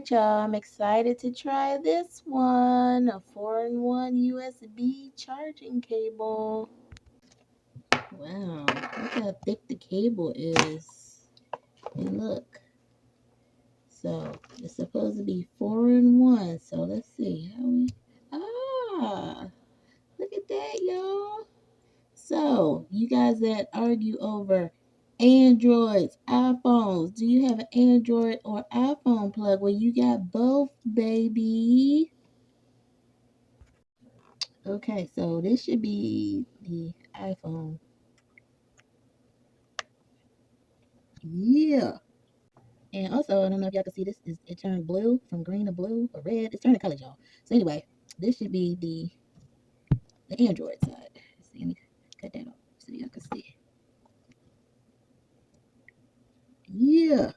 right, y'all. I'm excited to try this one. A 4-in-1 USB charging cable. Wow, look how thick the cable is. And look. So it's supposed to be 4-in-1. So let's see how we. Look at that, y'all. So you guys that argue over Androids, iPhones, do you have an Android or iPhone plug? Well, you got both, baby. Okay, so this should be the iPhone. Yeah. And also, I don't know if y'all can see this, it turned blue from green to blue or red. It's turning colors, y'all. So anyway, this should be the Android side. Let's see, let me cut that off so y'all can see. Yeah.